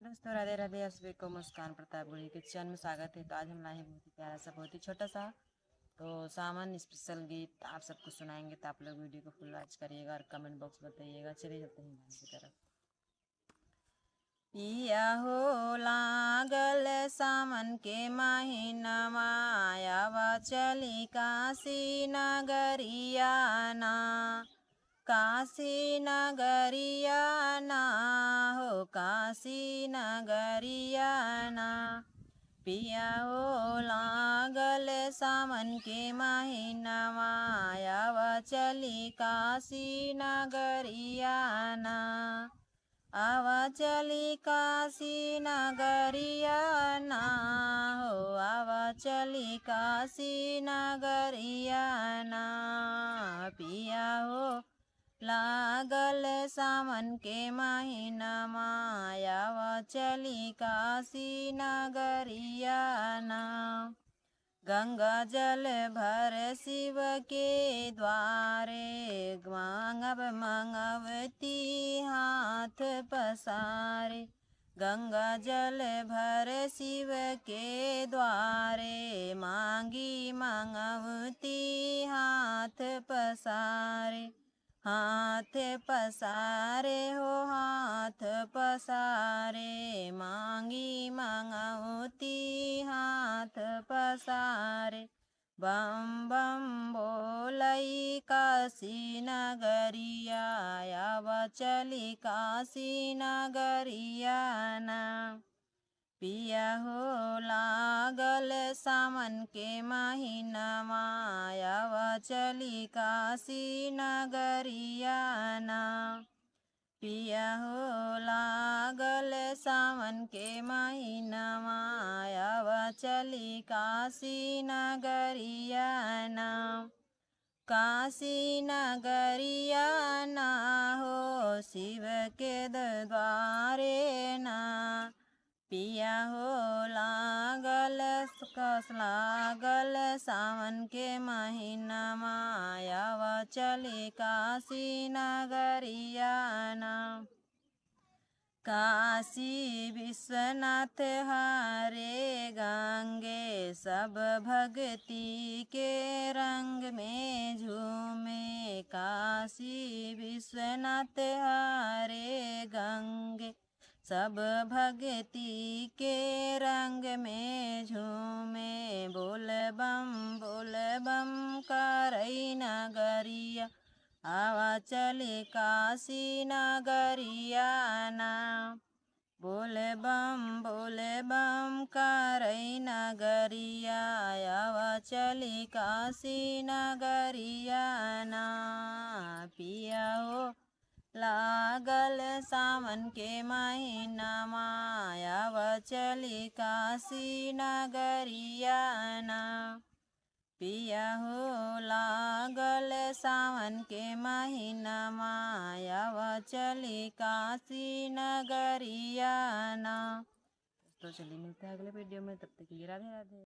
दोस्तों राधे राधे। आप सभी को मुस्कान प्रतापगढ़ी के चैनल में स्वागत है। तो आज हम लाए हैं बहुत ही प्यारा सा, बहुत ही छोटा सा तो सामान्य स्पेशल गीत आप सबको सुनाएंगे। तो आप लोग वीडियो को फुल वॉच करिएगा और कमेंट बॉक्स बताइएगा। चलिए चलते हैं गाने की तरफ। पिया हो लागल सावन के महीनमा, आवा चली काशी नगरिया ना, काशी नगरिया ना हो, काशी नगरिया ना। पिया हो लागल सावन के महीनमा, आवा चली काशी नगरिया ना, आवा चली काशी नगरिया ना हो, आवा चली काशी नगरिया ना। पिया हो लागल सावन के महीनमा, आवा चली काशी नगरिया ना। गंगा जल भर शिव के द्वारे, मांगब मंगवती हाथ पसारे। गंगा जल भर शिव के द्वारे, मांगी मंगवती हाथ पसारे। हाथ पसारे हो हाथ पसारे, मांगी मंगवती हाथ पसारे। बम बम बोलई काशी नगरिया, आवा चली काशी नगरिया ना। पिया हो लागल सावन के महीनमा, आवा चली काशी नगरिया ना। पिया हो लागल सावन के महीनमा, आवा चली काशी नगरिया ना। काशी नगरिया ना हो, शिव के द्वारे ना। पिया हो लागल सावन के महीनमा, आवा चली काशी नगरिया ना। काशी विश्वनाथ हरे गंगे, सब भक्ति के रंग में झूमे। काशी विश्वनाथ हरे गंगे, सब भक्ति के रंग में झूमे। बोल बम करई नगरिया, आवा चली काशी नगरिया ना। बोल बम करई नगरिया, आवा चली काशी नगरिया ना। पिया हो लागल सावन के महीनमा, आवा चली काशी नगरिया ना। पिया हो लागल सावन के महीनमा, आवा चली काशी नगरिया ना। तो चलिए मिलते हैं अगले वीडियो में, तब तक के लिए राधे राधे।